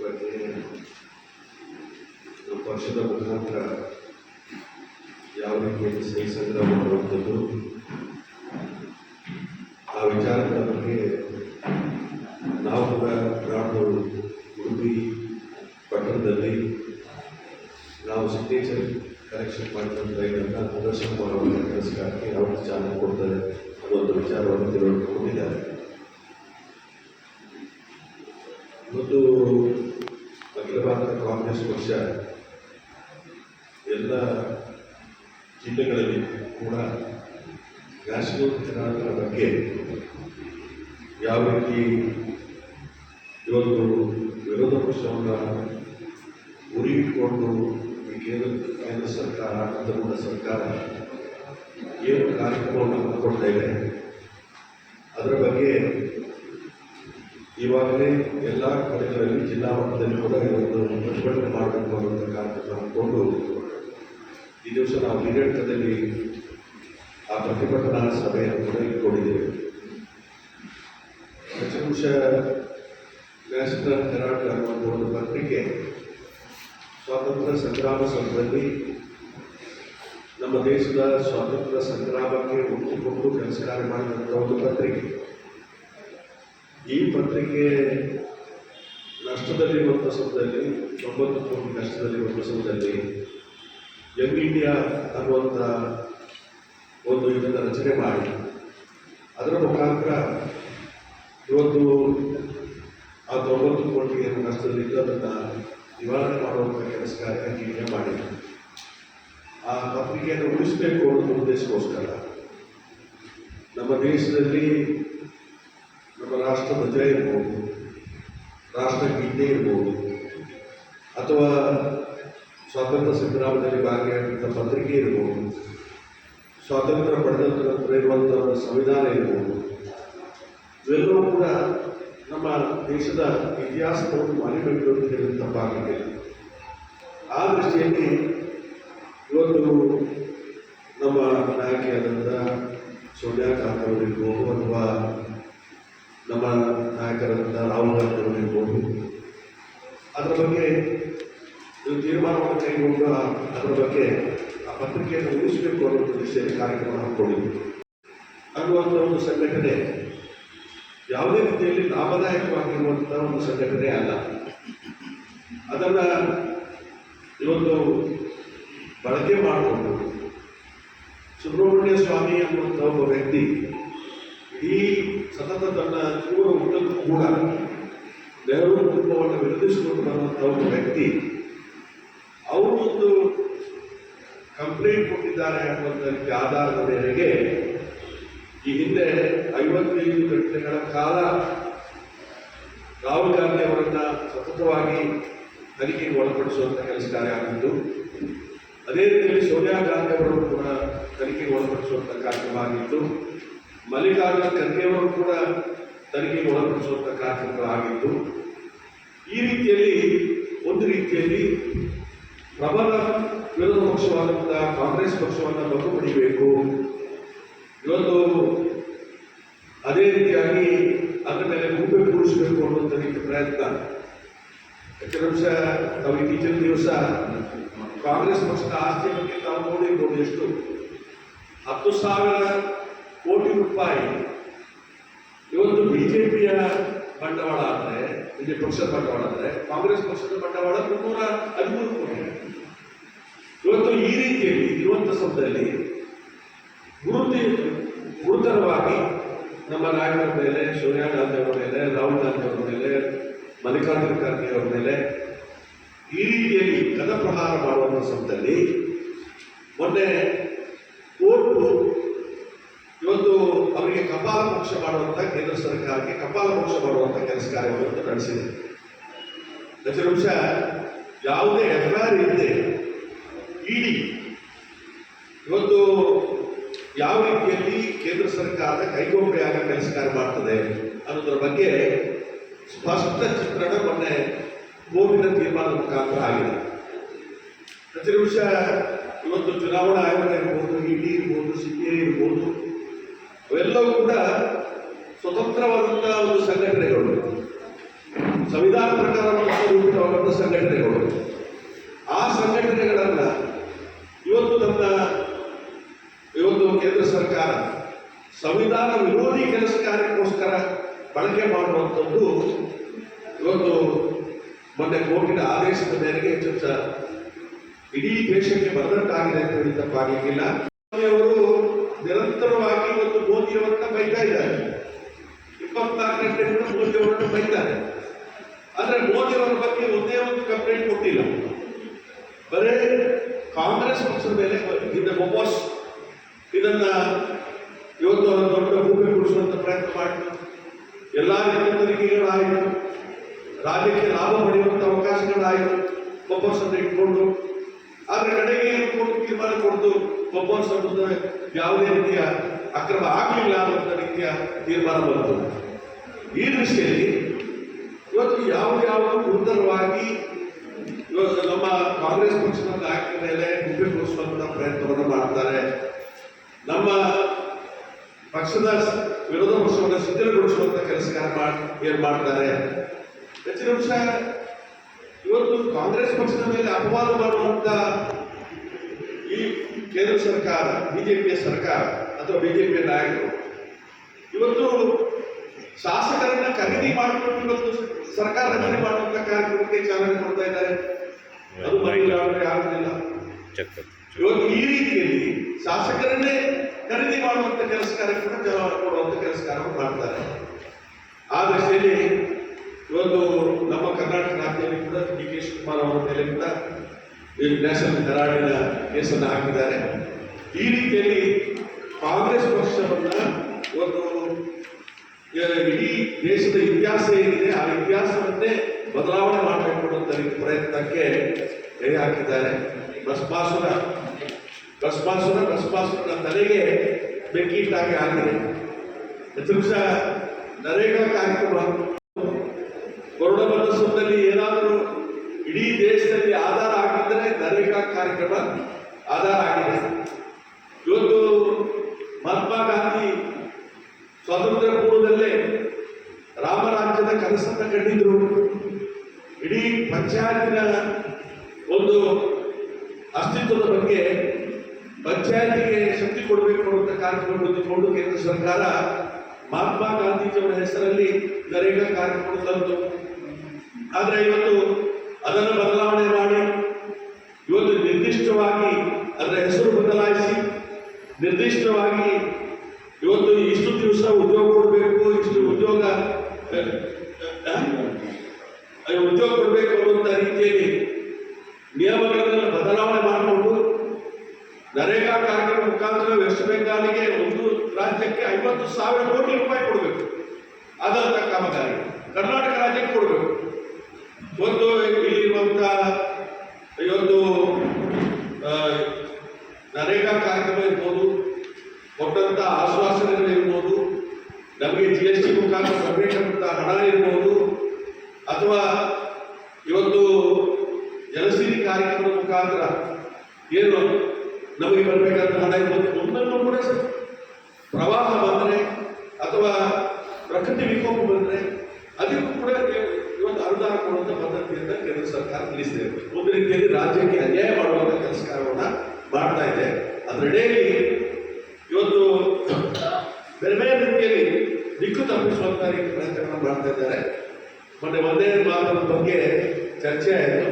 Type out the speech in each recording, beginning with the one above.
ಬಗ್ಗೆ ನಮ್ಮ ಪಕ್ಷದ ಮುಖಾಂತರ ಯಾವ ರೀತಿಯಲ್ಲಿ ಸಹಿ ಸಂಗ್ರಹ ಮಾಡುವಂಥದ್ದು ಆ ವಿಚಾರಗಳ ಬಗ್ಗೆ ನಾವು ಕೂಡ ನಾಡು ಉಡುಪಿ ಪಟ್ಟಣದಲ್ಲಿ ನಾವು ಸಿಗ್ನೇಚರ್ ಕಲೆಕ್ಷನ್ ಮಾಡಿದಂಥ ಇದನ್ನು ಪ್ರದರ್ಶನ ಮಾಡುವಂಥ ಕೆಲಸಕ್ಕೆ ಯಾವ ಚಾಲನೆ ಕೊಡ್ತಾರೆ ಅನ್ನುವಂಥ ವಿಚಾರವನ್ನು ತಿಳಿದುಕೊಂಡಿದ್ದಾರೆ. ಮತ್ತು ಅಖಿಲ ಭಾರತ ಕಾಂಗ್ರೆಸ್ ಪಕ್ಷ ಎಲ್ಲ ಜಿಲ್ಲೆಗಳಲ್ಲಿ ಕೂಡ ನ್ಯಾಷನಲ್ ಹೆರಾಲ್ಡ್ರ ಬಗ್ಗೆ ಯಾವ ರೀತಿ ಇವತ್ತು ವಿರೋಧ ಪಕ್ಷವನ್ನು ಗುರಿ ಇಟ್ಕೊಂಡು ಈ ಕೇಂದ್ರ ಸರ್ಕಾರ ಆಡಳಿತಗೊಂಡ ಸರ್ಕಾರ ಏನು ಕಾರ್ಯಕ್ರಮವನ್ನು ಹಮ್ಮಿಕೊಳ್ತಾ ಇದೆ ಅದರ ಬಗ್ಗೆ ಈವಾಗಲೇ ಎಲ್ಲ ಕಡೆಗಳಲ್ಲಿ ಜಿಲ್ಲಾ ಮಟ್ಟದಲ್ಲಿ ಕೂಡ ಇವತ್ತು ಪ್ರತಿಭಟನೆ ಮಾಡಬೇಕು ಅನ್ನುವಂಥ ಕಾರ್ಯಕ್ರಮ ಹಮ್ಮಿಕೊಂಡು ಈ ದಿವಸ ನಾವು ಹಿರಿಯಡ್ಕದಲ್ಲಿ ಆ ಪ್ರತಿಭಟನಾ ಸಭೆಯನ್ನು ಕೂಡ ಇಟ್ಕೊಂಡಿದ್ದೇವೆ. ದಕ್ಷಿಣಾಂಶ ನ್ಯಾಷನಲ್ ಹೆರಾಲ್ಡ್ ಅನ್ನುವಂಥ ಒಂದು ಪತ್ರಿಕೆ ಸ್ವಾತಂತ್ರ್ಯ ಸಂಗ್ರಾಮ ಸಮಯದಲ್ಲಿ ನಮ್ಮ ದೇಶದ ಸ್ವಾತಂತ್ರ್ಯ ಸಂಗ್ರಾಮಕ್ಕೆ ಒತ್ತು ಕೊಟ್ಟು ಕೆಲಸ ಕಾರ್ಯ ಮಾಡಿದಂಥ ಒಂದು ಪತ್ರಿಕೆ. ಈ ಪತ್ರಿಕೆ ನಷ್ಟದಲ್ಲಿರುವಂಥ ಸಮಯದಲ್ಲಿ 90 ಕೋಟಿ ನಷ್ಟದಲ್ಲಿರುವಂಥ ಸಮಯದಲ್ಲಿ ಯಂಗ್ ಇಂಡಿಯಾ ಅನ್ನುವಂಥ ಒಂದು ಇದನ್ನು ರಚನೆ ಮಾಡಿ ಅದರ ಮುಖಾಂತರ ಇವತ್ತು ಆ 90 ಕೋಟಿ ಏನು ನಷ್ಟದಲ್ಲಿದ್ದು ಅದನ್ನು ನಿವಾರಣೆ ಮಾಡುವಂಥ ಕೆಲಸ ಕಾರ್ಯ ಮಾಡಿದೆ. ಆ ಪತ್ರಿಕೆಯನ್ನು ಉಳಿಸಬೇಕು ಅನ್ನೋ ಉದ್ದೇಶಕ್ಕೋಸ್ಕರ ನಮ್ಮ ದೇಶದಲ್ಲಿ ನಮ್ಮ ರಾಷ್ಟ್ರ ಧ್ವಜ ಇರ್ಬೋದು, ರಾಷ್ಟ್ರಗೀತೆ ಇರ್ಬೋದು, ಅಥವಾ ಸ್ವಾತಂತ್ರ್ಯ ಸಂಗ್ರಾಮದಲ್ಲಿ ಭಾಗಿಯಾದಂಥ ಪತ್ರಿಕೆ ಇರ್ಬೋದು, ಸ್ವಾತಂತ್ರ್ಯ ಪಡೆದ ನಂತರ ಇರುವಂಥ ಸಂವಿಧಾನ ಇರ್ಬೋದು, ಇವೆಲ್ಲವೂ ಕೂಡ ನಮ್ಮ ದೇಶದ ಇತಿಹಾಸವನ್ನು ಮಾನ್ಯಬೇಕು ಅಂತ ಹೇಳಿದ ತಪ್ಪಾಗಿದೆ. ಆ ದೃಷ್ಟಿಯಲ್ಲಿ ಇವತ್ತು ನಮ್ಮ ನಾಯಕಿಯಾದಂಥ ಸೋನಿಯಾ ಗಾಂಧಿ ಅವರಿರ್ಬೋದು ಅಥವಾ ನಮ್ಮ ನಾಯಕರಾದಂಥ ರಾಹುಲ್ ಗಾಂಧಿ ಅವರಿರ್ಬೋದು ಅದರ ಬಗ್ಗೆ ತೀರ್ಮಾನವನ್ನು ಕೈಗೊಂಡು ಅದರ ಬಗ್ಗೆ ಆ ಪತ್ರಿಕೆಯನ್ನು ಉಳಿಸಬೇಕು ಅನ್ನೋ ದೃಷ್ಟಿಯಲ್ಲಿ ಕಾರ್ಯಕ್ರಮ ಹಾಕ್ಕೊಂಡಿದ್ವಿ. ಅನ್ನುವಂಥ ಒಂದು ಸಂಘಟನೆ ಯಾವುದೇ ರೀತಿಯಲ್ಲಿ ಲಾಭದಾಯಕವಾಗಿರುವಂಥ ಒಂದು ಸಂಘಟನೆ ಅಲ್ಲ. ಅದನ್ನು ಇವತ್ತು ಬಳಕೆ ಮಾಡಿಕೊಂಡು ಸುಬ್ರಹ್ಮಣ್ಯ ಸ್ವಾಮಿ ಅನ್ನುವಂಥ ಒಬ್ಬ ವ್ಯಕ್ತಿ ಇಡೀ ಸತತ ತನ್ನ ಜೀವನ ಉದ್ದಕ್ಕೂ ಕೂಡ ನೆಹರು ಕುಟುಂಬವನ್ನು ವಿರೋಧಿಸಿಕೊಂಡು ಬರುವಂಥ ಒಬ್ಬ ವ್ಯಕ್ತಿ ಅವರು ಒಂದು ಕಂಪ್ಲೇಂಟ್ ಕೊಟ್ಟಿದ್ದಾರೆ ಅನ್ನುವಂಥ ಆಧಾರದ ಮೇರೆಗೆ ಈ ಹಿಂದೆ 55 ಗಂಟೆಗಳ ಕಾಲ ರಾಹುಲ್ ಗಾಂಧಿ ಅವರನ್ನು ಸತತವಾಗಿ ತನಿಖೆಗೆ ಒಳಪಡಿಸುವಂಥ ಕೆಲಸ ಕಾರ್ಯ ಆಗಿದ್ದು, ಅದೇ ರೀತಿಯಲ್ಲಿ ಸೋನಿಯಾ ಗಾಂಧಿ ಅವರನ್ನು ಕೂಡ ತನಿಖೆಗೆ ಒಳಪಡಿಸುವಂಥ ಕಾರ್ಯಕ್ರಮ ಆಗಿತ್ತು. ಮಲ್ಲಿಕಾರ್ಜುನ ಖರ್ಗೆ ಅವರು ಕೂಡ ತನಿಖೆಗೆ ಒಳಪಡಿಸುವಂಥ ಕಾರ್ಯಕ್ರಮ ಆಗಿತ್ತು. ಈ ರೀತಿಯಲ್ಲಿ ಒಂದು ರೀತಿಯಲ್ಲಿ ಪ್ರಬಲ ವಿರೋಧ ಪಕ್ಷವಾದಂಥ ಕಾಂಗ್ರೆಸ್ ಪಕ್ಷವನ್ನು ಬಗ್ಗು ಪಡಿಬೇಕು, ಇವತ್ತು ಅದೇ ರೀತಿಯಾಗಿ ಅದರ ಮೇಲೆ ಗುಂಪೆ ಕೂಡಿಸಬೇಕು ಅನ್ನುವಂಥ ರೀತಿಯ ಪ್ರಯತ್ನ. ಕೆಲಸ ನಾವು ಇತ್ತೀಚಿನ ದಿವಸ ಕಾಂಗ್ರೆಸ್ ಪಕ್ಷದ ಆಸ್ತಿಯ ಬಗ್ಗೆ ತಾವು ನೋಡಿರ್ಬೋದು. ಎಷ್ಟು 10,000 ಕೋಟಿ ರೂಪಾಯಿ ಇವತ್ತು ಬಿಜೆಪಿಯ ಬಂಡವಾಳ ಅಂದರೆ, ಬಿಜೆಪಿ ಪಕ್ಷದ ಬಂಡವಾಳ ಅಂದರೆ, ಕಾಂಗ್ರೆಸ್ ಪಕ್ಷದ ಬಂಡವಾಳ 313 ಕೋಟಿ. ಇವತ್ತು ಈ ರೀತಿಯಲ್ಲಿ ಇರುವಂಥ ಸಮಯದಲ್ಲಿ ಗುರುತರವಾಗಿ ನಮ್ಮ ನಾಯಕರ ಮೇಲೆ, ಸೋನಿಯಾ ಗಾಂಧಿ ಅವರ ಮೇಲೆ, ರಾಹುಲ್ ಗಾಂಧಿ ಅವರ ಮೇಲೆ, ಮಲ್ಲಿಕಾರ್ಜುನ ಖರ್ಗೆ ಅವರ ಮೇಲೆ ಈ ರೀತಿಯಲ್ಲಿ ಗದಪ್ರಹಾರ ಮಾಡುವಂಥ ಸಮಯದಲ್ಲಿ ಮೊನ್ನೆ ಕೋರ್ಟು ಇವತ್ತು ಅವರಿಗೆ ಕಪಾಲ ಮೋಕ್ಷ ಮಾಡುವಂಥ, ಕೇಂದ್ರ ಸರ್ಕಾರಕ್ಕೆ ಕಪಾಲ ಮೋಕ್ಷ ಮಾಡುವಂಥ ಕೆಲಸ ಕಾರ್ಯವನ್ನು ನಡೆಸಿದೆ. ದಕ್ಷಿಣಾಂಶ ಯಾವುದೇ FIR ಇಲ್ಲದೆ ಇಡಿ ಇವತ್ತು ಯಾವ ರೀತಿಯಲ್ಲಿ ಕೇಂದ್ರ ಸರ್ಕಾರದ ಕೈಗೊಂಬೆಯಾಗ ಕೆಲಸ ಕಾರ್ಯ ಮಾಡ್ತದೆ ಅನ್ನೋದ್ರ ಬಗ್ಗೆ ಸ್ಪಷ್ಟ ಚಿತ್ರಣ ಮೊನ್ನೆ ಕೋರ್ಟಿನ ತೀರ್ಮಾನದ ಮುಖಾಂತರ ಆಗಿದೆ. ದಕ್ಷಿಣಾಂಶ ಇವತ್ತು ಚುನಾವಣಾ ಆಯೋಗ ಇರ್ಬೋದು, ಇಡಿ ಇರ್ಬೋದು, CBI ಇರ್ಬೋದು, ಅವೆಲ್ಲವೂ ಕೂಡ ಸ್ವತಂತ್ರವಾದಂಥ ಒಂದು ಸಂಘಟನೆಗಳು ಸಂವಿಧಾನ ಪ್ರಕಾರ ರೂಪಿತ ಸಂಘಟನೆಗಳು. ಆ ಸಂಘಟನೆಗಳನ್ನ ಇವತ್ತು ಕೇಂದ್ರ ಸರ್ಕಾರ ಸಂವಿಧಾನ ವಿರೋಧಿ ಕೆಲಸ ಕಾರ್ಯಕ್ಕೋಸ್ಕರ ಬಳಕೆ ಮಾಡುವಂಥದ್ದು ಇವತ್ತು ಮೊನ್ನೆ ಕೋರ್ಟಿನ ಆದೇಶದ ಮೇರೆಗೆ ಇಡೀ ದೇಶಕ್ಕೆ ಬರದಂತಾಗಿದೆ ಅಂತ ಹೇಳಿ ತಪ್ಪಾಗಲಿಕ್ಕಿಲ್ಲ. ಅವರು ನಿರಂತರವಾಗಿ ಇವತ್ತು ಮೋದಿಯವರನ್ನ ಬೈತಾ ಇದ್ದಾರೆ. 24 ಗಂಟೆಯಿಂದ ಮೋದಿಯವರನ್ನು ಬೈತಾರೆ. ಆದ್ರೆ ಮೋದಿಯವರ ಬಗ್ಗೆ ಒಂದೇ ಒಂದು ಕಂಪ್ಲೇಂಟ್ ಕೊಟ್ಟಿಲ್ಲ. ಬರೇ ಕಾಂಗ್ರೆಸ್ ಪಕ್ಷದ ಮೇಲೆ ವಾಪಸ್ ಇದನ್ನ ಇವತ್ತು ದೊಡ್ಡ ಭೂಮಿ ಕೊಡಿಸುವಂತ ಪ್ರಯತ್ನ ಮಾಡಿದ್ರು. ಎಲ್ಲಾ ರೀತಿಯ ತನಿಖೆಗಳಾಯಿತು, ರಾಜ್ಯಕ್ಕೆ ಲಾಭ ಪಡೆಯುವಂತ ಅವಕಾಶಗಳಾಯಿತು ವಾಪಸ್ ಅಂತ ಇಟ್ಕೊಂಡು. ಆದ್ರೆ ಕಡೆಗೆ ಕೋರ್ಟ್ ತೀರ್ಮಾನ ಕೊಟ್ಟು ವಾಪಸ್ ಅನ್ನೋದು ಯಾವುದೇ ರೀತಿಯ ಅಕ್ರಮ ಆಗಲಿಲ್ಲ ಅನ್ನುವಂಥ ರೀತಿಯ ತೀರ್ಮಾನ ಬಂತು. ಈ ದೃಷ್ಟಿಯಲ್ಲಿ ಇವತ್ತು ಯಾವ ಗುರುತರವಾಗಿ ನಮ್ಮ ಕಾಂಗ್ರೆಸ್ ಪಕ್ಷದ ನಾಯಕರ ಮೇಲೆ ಗುಬ್ಬೆ ಕೂರಿಸುವಂತ ಪ್ರಯತ್ನವನ್ನು ಮಾಡ್ತಾರೆ. ನಮ್ಮ ಪಕ್ಷದ ವಿರೋಧ ಪಕ್ಷವನ್ನು ಶಿಥಿಲಗೊಳಿಸುವಂತ ಕೆಲಸ ಏನ್ ಮಾಡ್ತಾರೆ. ಹೆಚ್ಚಿನ ಅಂಶ ಇವತ್ತು ಕಾಂಗ್ರೆಸ್ ಪಕ್ಷದ ಮೇಲೆ ಅಪವಾದ ಮಾಡುವಂತ ಈ ಕೇಂದ್ರ ಸರ್ಕಾರ, ಬಿಜೆಪಿಯ ಸರ್ಕಾರ ಅಥವಾ ಬಿಜೆಪಿಯ ನಾಯಕರು ಇವತ್ತು ಶಾಸಕರನ್ನ ಖರೀದಿ ಮಾಡಿಕೊಂಡು ಇವತ್ತು ಸರ್ಕಾರ ರಚನೆ ಮಾಡುವಂತ ಕಾರ್ಯಕ್ರಮಕ್ಕೆ ಚಾಲನೆ ಕೊಡ್ತಾ ಇದ್ದಾರೆ. ಅದು ಆಗುದಿಲ್ಲ. ಇವತ್ತು ಈ ರೀತಿಯಲ್ಲಿ ಶಾಸಕರನ್ನೇ ಖರೀದಿ ಮಾಡುವಂತ ಕೆಲಸ ಕಾರ್ಯಕ್ರಮ ಕೊಡುವಂತ ಕೆಲಸ ಕಾರ್ಯ ಮಾಡ್ತಾರೆ. ಆ ದೃಷ್ಟಿಯಲ್ಲಿ ಇವತ್ತು ನಮ್ಮ ಕರ್ನಾಟಕ ರಾಜ್ಯದಲ್ಲಿ ಕೂಡ ಡಿ ಕೆ ಶಿವಕುಮಾರ್ ಅವರ ಮೇಲೆ ಕೂಡ ನ್ಯಾಷನಲ್ ಹೆರಾಲ್ಡಿನ ಕೇಸನ್ನು ಹಾಕಿದ್ದಾರೆ. ಈ ರೀತಿಯಲ್ಲಿ ಕಾಂಗ್ರೆಸ್ ಪಕ್ಷವನ್ನ ಒಂದು ಇಡೀ ದೇಶದ ಇತಿಹಾಸ ಏನಿದೆ ಆ ಇತಿಹಾಸವನ್ನೇ ಬದಲಾವಣೆ ಮಾಡಬೇಕು ಅಂತ ಪ್ರಯತ್ನಕ್ಕೆ ಕೈ ಹಾಕಿದ್ದಾರೆ. ಭಸ್ಮಾಸುರನ ತಲೆಗೆ ಬೆಂಕಿ ಇಟ್ಟಾಗೆ ಆಗಿದೆ. ಹೆಚ್ಚು ನರೇಗಾ ಕಾರ್ಯಕ್ರಮ ಕೊರೋನಾ ಸಂದರ್ಭದಲ್ಲಿ ಏನಾದರೂ ಇಡೀ ದೇಶದಲ್ಲಿ ಆಧಾರ ಆಗಿದ್ದರೆ ನರೇಗಾ ಕಾರ್ಯಕ್ರಮ ಆಧಾರ ಆಗಿದೆ. ಇವತ್ತು ಮಹಾತ್ಮ ಗಾಂಧಿ ಸ್ವಾತಂತ್ರ್ಯ ಪೂರ್ವದಲ್ಲೇ ರಾಮರಾಜ್ಯದ ಕನಸನ್ನು ಕಂಡಿದ್ರು. ಇಡೀ ಪಂಚಾಯತಿನ ಒಂದು ಅಸ್ತಿತ್ವದ ಬಗ್ಗೆ ಪಂಚಾಯತಿಗೆ ಶಕ್ತಿ ಕೊಡಬೇಕು ಅನ್ನುವಂಥ ಕಾರ್ಯಕ್ರಮ ಹೊಂದಿಕೊಂಡು ಕೇಂದ್ರ ಸರ್ಕಾರ ಮಹಾತ್ಮ ಗಾಂಧೀಜಿಯವರ ಹೆಸರಲ್ಲಿ ನರೇಗಾ ಕಾರ್ಯಕ್ರಮ ತಂತು. ಆದರೆ ಇವತ್ತು ಅದನ್ನು ಬದಲಾವಣೆ ಮಾಡಿ ಇವತ್ತು ನಿರ್ದಿಷ್ಟವಾಗಿ ಅದರ ಹೆಸರು ಬದಲಾಯಿಸಿ ನಿರ್ದಿಷ್ಟವಾಗಿ ಇವತ್ತು ಇಷ್ಟು ದಿವಸ ಉದ್ಯೋಗ ಕೊಡಬೇಕು, ಇಷ್ಟು ಉದ್ಯೋಗ ಕೊಡಬೇಕು ಅನ್ನುವಂಥ ರೀತಿಯಲ್ಲಿ ನಿಯಮಗಳನ್ನು ಬದಲಾವಣೆ ಮಾಡಿಕೊಂಡು ನರೇಗಾ ಕಾರ್ಯಕ್ರಮ ಮುಖಾಂತರ ವೆಸ್ಟ್ ಬೆಂಗಾಲಿಗೆ ಒಂದು ರಾಜ್ಯಕ್ಕೆ 50,000 ಕೋಟಿ ರೂಪಾಯಿ ಕೊಡಬೇಕು. ಆದಂತ ಕಾಮಗಾರಿ ಕರ್ನಾಟಕ ರಾಜ್ಯಕ್ಕೆ ಕೊಡಬೇಕು. ಒಂದು ಇಲ್ಲಿರುವಂತಹ ಇವತ್ತು ನರೇಗಾ ಕಾರ್ಯಕ್ರಮ ಇರ್ಬೋದು, ಕೊಟ್ಟಂತ ಆಶ್ವಾಸನೆಗಳಿರ್ಬೋದು, ನಮಗೆ GST ಮುಖಾಂತರ ಬರಬೇಕಂತ ಹಣ ಇರ್ಬೋದು, ಅಥವಾ ಇವತ್ತು ಜಲಸಿರಿ ಕಾರ್ಯಕ್ರಮದ ಮುಖಾಂತರ ಏನು ನಮಗೆ ಬರಬೇಕಾದ ಹಣ ಇರ್ಬೋದು, ಒಂದನ್ನು ಕೂಡ ಪ್ರವಾಹ ಬಂದರೆ ಅಥವಾ ಪ್ರಕೃತಿ ವಿಕೋಪ ಬಂದರೆ ಅದಕ್ಕೂ ಕೂಡ ಇವತ್ತು ಅನುದಾನ ಕೊಡುವಂಥ ಪದ್ಧತಿಯಿಂದ ಕೇಂದ್ರ ಸರ್ಕಾರ ತಿಳಿಸಿದೆ. ಒಂದು ರೀತಿಯಲ್ಲಿ ರಾಜ್ಯಕ್ಕೆ ಅನ್ಯಾಯ ಮಾಡುವಂಥ ಕೆಲಸ ಕಾರ್ಯವನ್ನು ಮಾಡ್ತಾ ಇದೆ. ಅದರಡಿಯಲ್ಲಿ ಇವತ್ತು ಬೇರೆ ಬೇರೆ ರೀತಿಯಲ್ಲಿ ದಿಕ್ಕು ತಪ್ಪಿಸುವಂತ ಪ್ರಯತ್ನ ಮಾಡ್ತಾ ಇದ್ದಾರೆ. ಮೊನ್ನೆ ಒಂದೇ ಮಾತದ ಬಗ್ಗೆ ಚರ್ಚೆ ಆಯಿತು.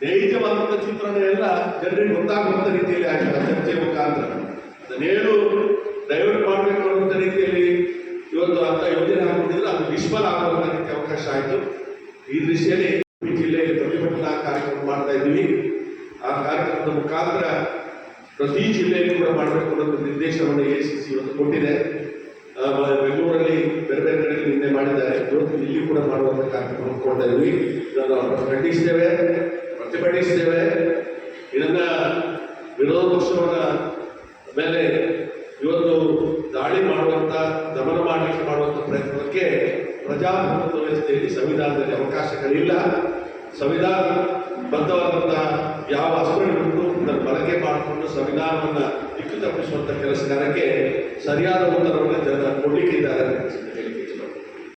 ನೈಜವಾದಂಥ ಚಿತ್ರಣ ಎಲ್ಲ ಜನರಿಗೆ ಗೊತ್ತಾಗುವಂಥ ರೀತಿಯಲ್ಲಿ ಆಗಿದೆ ಚರ್ಚೆ ಮುಖಾಂತರ. ಅದನ್ನೇನು ಡೈವರ್ಟ್ ಮಾಡಬೇಕು ಅನ್ನುವಂಥ ರೀತಿಯಲ್ಲಿ ಇವತ್ತು ಅಂತ ಯೋಜನೆ ಹಾಕೊಂಡಿದ್ರೆ ಅದು ವಿಫಲ ಆಗುವಂಥ ರೀತಿಯ ಅವಕಾಶ ಆಯಿತು. ಈ ದೃಷ್ಟಿಯಲ್ಲಿ ಜಿಲ್ಲೆಯಲ್ಲಿ ಪ್ರತಿಭಟನಾ ಕಾರ್ಯಕ್ರಮ ಮಾಡ್ತಾ ಇದ್ದೀವಿ. ಆ ಕಾರ್ಯಕ್ರಮದ ಮುಖಾಂತರ ಪ್ರತಿ ಜಿಲ್ಲೆಯಲ್ಲಿ ಕೂಡ ಮಾಡಬೇಕು ಅನ್ನೋ ನಿರ್ದೇಶನವನ್ನು ACC ಇವತ್ತು ಕೊಟ್ಟಿದೆ. ಬೆಂಗಳೂರಲ್ಲಿ ಬೇರೆ ಬೇರೆ ಕಡೆಯಲ್ಲಿ ನಿನ್ನೆ ಮಾಡಿದ್ದಾರೆ. ಇವತ್ತು ಇಲ್ಲಿ ಕೂಡ ಮಾಡುವಂಥ ಕಾರ್ಯಕ್ರಮ ಕೊಡ್ತಾ ಇದ್ವಿ. ಇದನ್ನು ಖಂಡಿಸ್ತೇವೆ, ಪ್ರತಿಭಟಿಸ್ತೇವೆ. ಇದನ್ನ ವಿರೋಧ ಪಕ್ಷವರ ಮೇಲೆ ಇವತ್ತು ದಾಳಿ ಮಾಡುವಂತ, ದಮನ ಮಾಡಲಿಕ್ಕೆ ಮಾಡುವಂತ ಪ್ರಯತ್ನಕ್ಕೆ ಪ್ರಜಾಪ್ರಭುತ್ವ ವ್ಯವಸ್ಥೆಯಲ್ಲಿ ಸಂವಿಧಾನದಲ್ಲಿ ಅವಕಾಶಗಳಿಲ್ಲ. ಸಂವಿಧಾನ ಬದ್ಧವಾದಂತಹ ಯಾವ ಅಸ್ತ್ರಗಳನ್ನು ಅದನ್ನು ಬಳಕೆ ಮಾಡಿಕೊಂಡು ಸಂವಿಧಾನವನ್ನು ದಿಕ್ಕು ತಪ್ಪಿಸುವಂತ ಕೆಲಸ ಕಾರ್ಯಕ್ಕೆ ಸರಿಯಾದ ಉತ್ತರವನ್ನು ಜನ ಕೊಡಲಿಕ್ಕಿದ್ದಾರೆ.